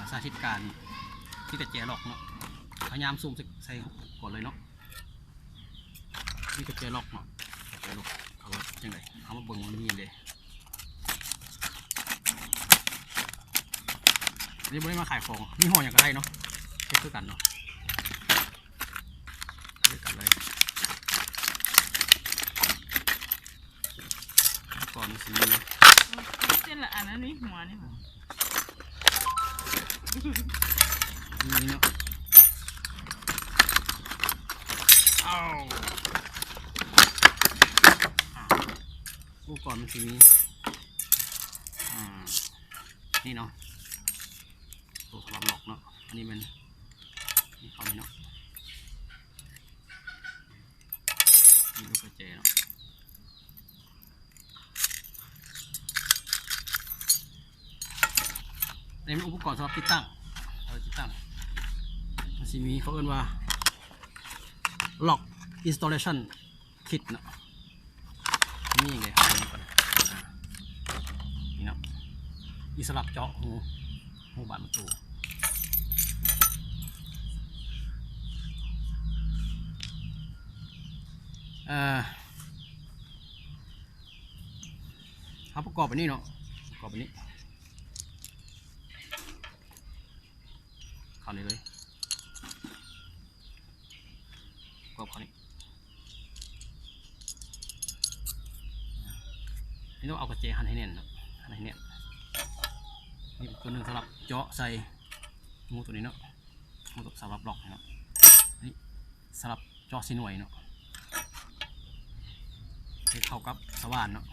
สาธิตการที่กระเจล็อกเนาะพยายามซูมใส่ก่อนเลยเนาะนี่กระเจล็อกเนาะกระเจล็อกเอาจังไงเอามาเบิ่งมันมีเลยนี่ไม่ได้มาขายของนี่ห่ออย่างก็ได้เนาะเช่นกันเนาะด้วยกันเลยก่อนสีเส้นละอันนั้นนี่หัวนี่ค่ะนี่เนาะเอาผู้ก่อนมันสีนี้นี่เนาะตัวสำหรับหลอกเนาะอันนี้มันนี่เขาเนาะนี่ลูกกระเจเนาะนี่เป็นอุปกรณ์สำหรับติดตั้งมันจะมีเขาเรียกว่า lock installation kit เนาะนี่ไงนี่ก่อนนี่เนาะมีสลับเจาะหูบานประตูเขาประกอบแบบนี้เนาะประกอบแบบนี้เข้าเลยประกอบเข้านี่นี่ต้องเอากระเจหั่นให้แน่นเนาะหั่นให้แน่นนี่ตัวหนึ่งสำหรับเจาะใส่งูตัวนี้เนาะงูตัวสำหรับล็อกเนาะนี่สำหรับเจาะสีหน่วยเนาะให้เข้ากับสว่านเนาะ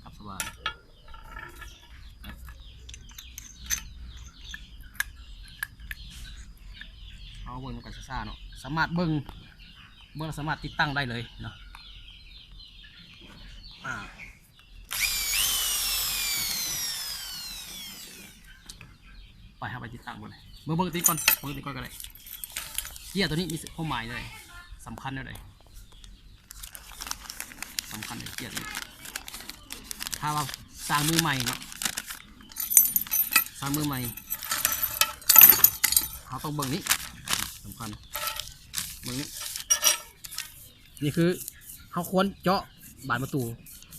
กับสว่านเอาเบิ้งกันซ่าเนาะสามารถเบิ้งสามารถติดตั้งได้เลยเนาะไปครับไปติดตั้งบนเลยเบิ้งติดก่อนก็ได้เกียร์ตัวนี้มีความหมายเลยสำคัญเลยเกียร์นี้ถ้าว่าสร้างมือใหม่เนาะเขาต้องเบิ้งนี้สำคัญเบิ้งนี้นี่คือเขาควรเจาะบานประตู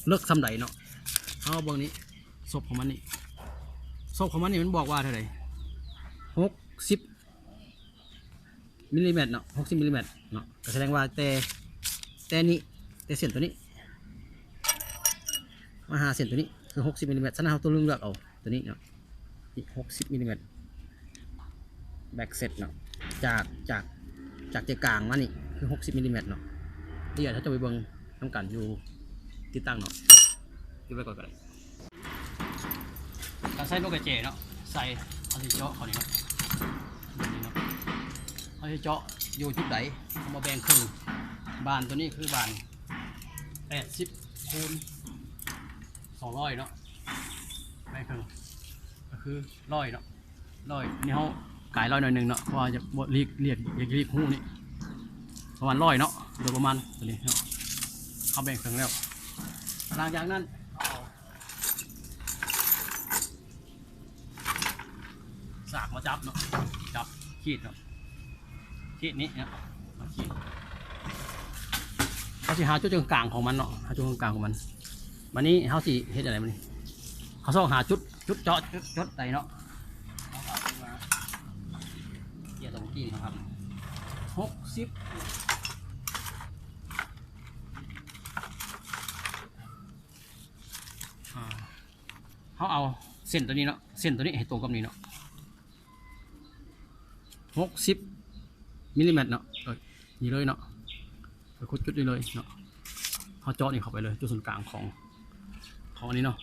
เลิกทำไดเนาะเขาเบิ้งนี้ศพของมันนี่มันบอกว่าเท่าไหร่60 มิลลิเมตรเนาะ60 มิลลิเมตรเนาะก็แสดงว่าแต่เส้นตัวนี้มาหาเส้นตัวนี้คือ60 มิลลิเมตรฉะนั้นเราตัวเลือกเอาตัวนี้เนาะ60 มิลลิเมตรแบ็กเซตเนาะจากใจกลางมานี่คือ60 มิลลิเมตรเนาะเดี๋ยวถ้าจะไปเบิ่งทำการอยู่ติดตั้งเนาะดูไปก่อนก็ได้การใส่ลูกกระเจเนาะใส่เอาที่เจาะเขานี่เนาะเอาที่เจาะอยู่จุดไหนเอามาแบ่งครึ่งบานตัวนี้คือบาน80 คูณ 200เนาะแบ่งครึ่งก็คือ100เนาะนี่เขากาย100หน่อยหนึ่งเนาะเพราะว่าจะเรียกหูนี่ประมาณ100เนาะโดยประมาณตัวนี้เนาะเขาแบ่งครึ่งแล้วหลังจากนั้นสากมาจับเนาะขีดเนาะขีดนี้เนาะขีดเขาสิหาจุดกลางของมันเนาะหาจุดกลางของมันวันนี้เขาสิเฮ็ดอะไรมันนี่เขาต้องหาจุดเจาะจุดใดเนาะเกี่ยวกับกี้ครับ60เขาเอาเส้นตัวนี้เนาะให้ตรงกับนี้เนาะ60 มิลลิเมตรเนาะนี่เลยเนาะไปคุดจุดนี้เลยเนาะเขาเจาะนี่เข้าไปเลยจุดศูนย์กลางของอันนี้เนาะ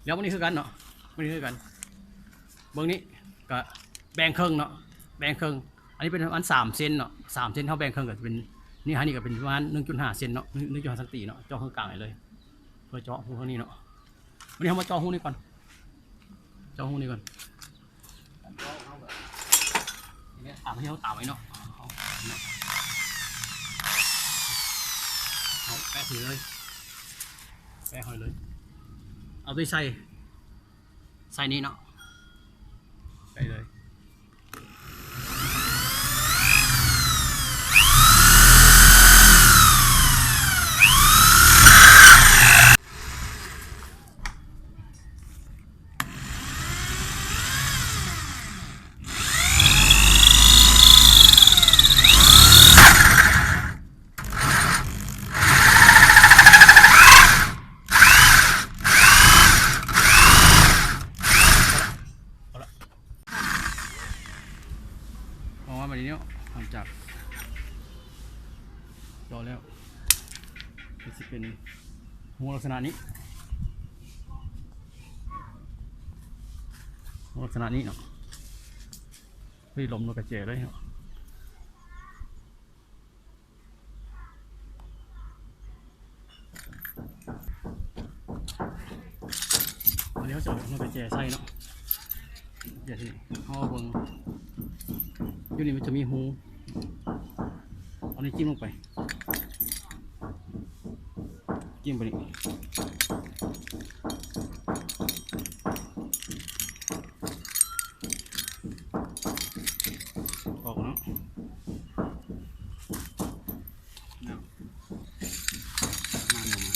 แล้ววันนี้คือกันเนาะเบื้องนี้ก็แบ่งครึ่งเนาะอันนี้เป็นประมาณ3 เซนเนาะ3 เซนเขาแบ่งครึ่งก็เป็นนี่ฮะนี่ก็เป็นประมาณ 1.5 เซนเนาะ 1.5 สักตีเนาะเจาะข้างกลางเลยเพื่อเจาะหูข้างนี้เนาะวันนี้เขามาเจาะหูนี้ก่อนตามที่เขาตามไว้เนาะเอาแปะถือเลยแปะหอยเลยเอาด้วยใส่นี้เนาะแป ได้เลยมองว่าแบบนี้เนาะหลังจากรอแล้วก็จะเป็นหูลักษณะนี้หูลักษณะนี้เนาะเฮ้ยลมนกกระเจเลยเนาะอันนี้เขาจะเอานกกระเจใส่เนาะเดี๋ยวทีเขาเอาเบิ่งอยู่นี่มันจะมีหูเอานี้จิ้มลงไปจิ้มไปนี่ออกเนาะเนี่ยมันออกมา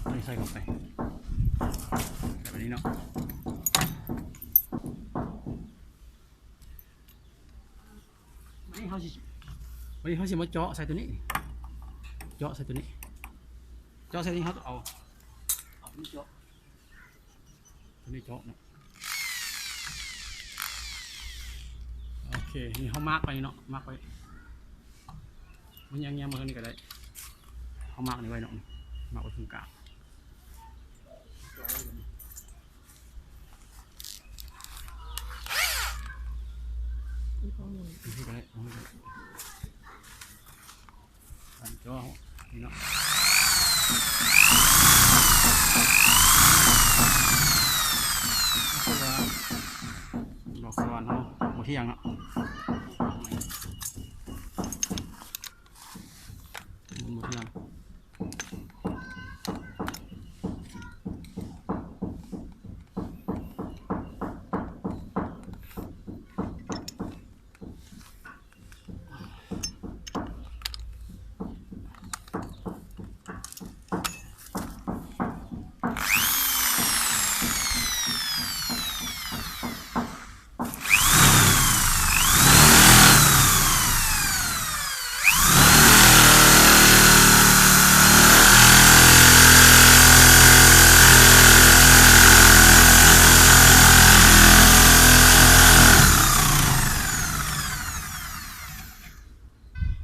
อันนี้ใส่เข้าไปแบบนี้เนาะวันนี้เขาสิมาเจาะใส่ตัวนี้เจาะใส่ตัวนี้เจาะใส่นี้เขาต้องเอาตัวนี้เจาะตัวนี้เจาะเนาะโอเคนี่เขามาร์กไปเนาะมาร์กไปมันยังมานี่ก็ได้เขามาร์กนี่ไว้เนาะมาร์กไว้ตรงกลางนี่ก็ได้อันเจาะนี่เนาะดอกสวรรค์เขาหมดที่ยังเนาะหมดที่ยัง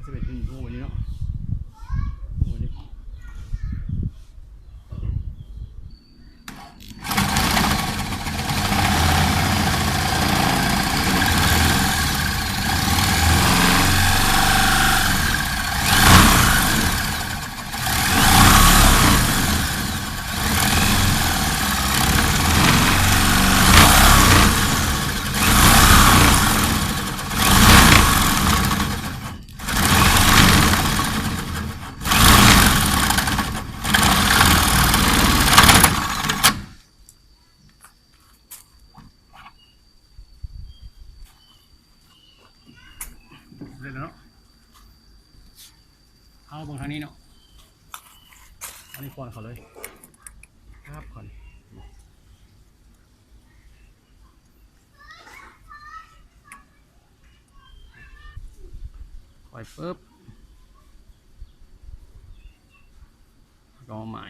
จะเป็นหูวันนี้เนาะหูวันนี้เลยเนาะเอาบางทางนี้เนาะอันนี้ก่อนเขาเลยครับก่อนคอยปุ๊บรอใหม่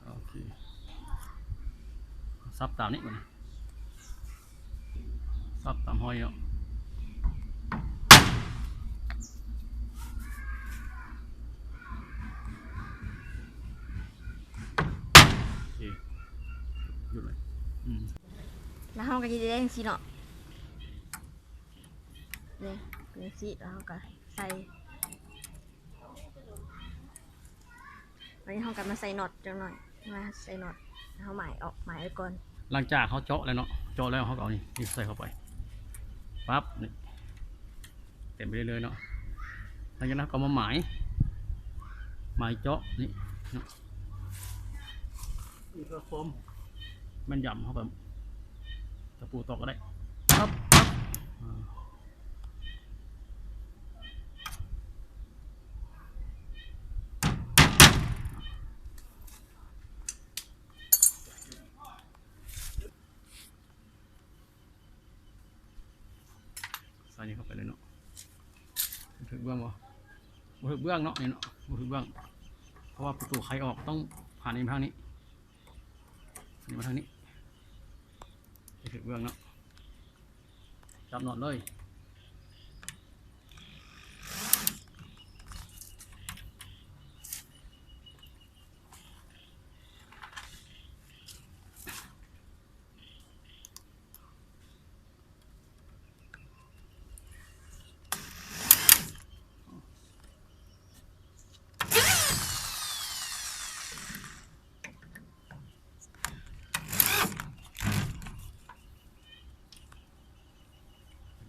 โอเคซับตามนี้ก่อนซับตามห้อยเนาะโอเคหยุดเลยแล้วเราก็จะได้จังซี่เนาะนี่เป็นจังซี่แล้วเราก็ใส่ วันนี้เขากลับมาใส่น็อตจังหน่อยมาใส่น็อตเขาหมายออกหมายไว้ก่อน หลังจากเขาเจาะแล้วเนาะเจาะแล้วเขาก็เอานี่ใส่เข้าไปปั๊บนี่เต็มไปเลยเนาะหลังจากนั้นก็มาหมายเจาะนี่เนาะนี่เพื่อคมมันย่ำเข้าไปตะปูตอกก็ได้ปั๊บใส่นี่เข้าไปเลยเนาะถึงเบื้องบ่ถึงเบื้องเนาะนี่เนาะถึงเบื้องเพราะว่าประตูใครออกต้องผ่านนี้มาทางนี้นี่มาทางนี้ถึงเบื้องเนาะจับหนอนเลย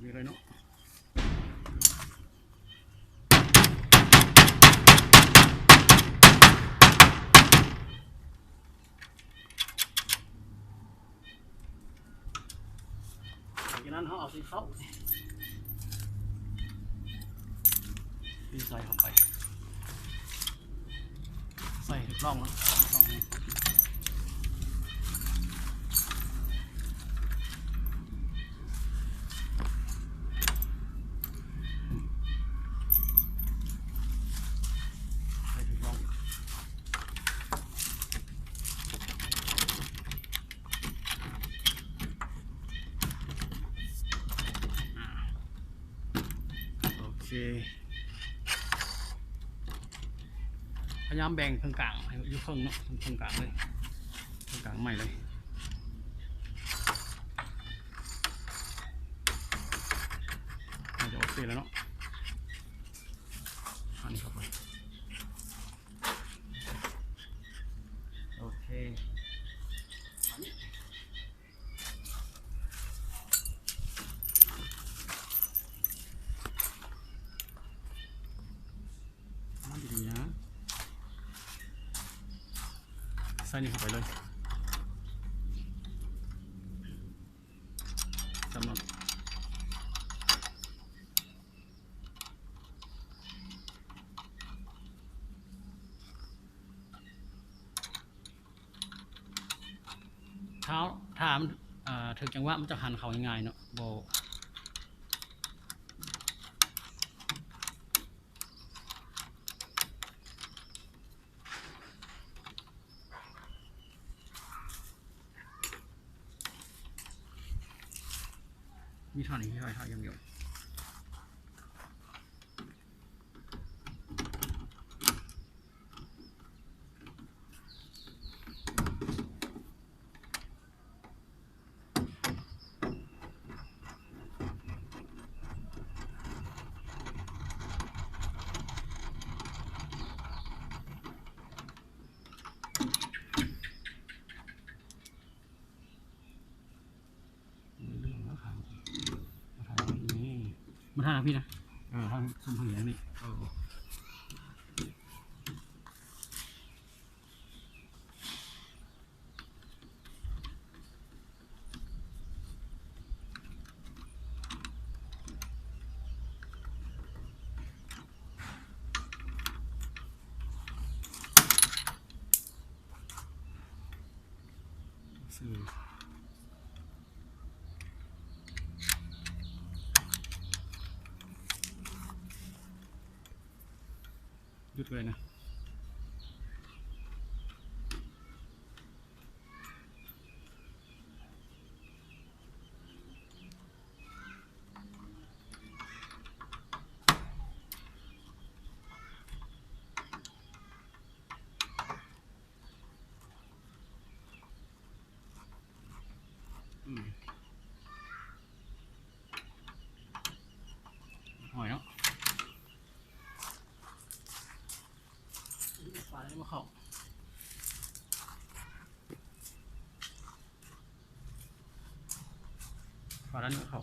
มีเลยเนาะจากนั้นเขาเอาสีเข้าดีใส่เข้าไปใส่ถูกร่องนะร่องนี้ใส่ถูกร่องโอเคพยายามแบ่งตรงกลางให้อยู่ครึ่งเนาะตรงกลางเลยตรงกลางใหม่เลยน่าจะโอเคแล้วเนาะอันนี้เข้าไปโอเคอันนี้มันดีๆนะใส่นี่เข้าไปเลยจำนวนเท้าถามถึงจังหวะมันจะหันเขาง่ายๆเนาะโบมีเท่านี้ที่ถ่ายอย่างเดียวมาทางพี่นะทางซุ้มผึ่งอย่างนี้สื่อหยุดเลยนะหอยเนาะ ด้านนี้เขา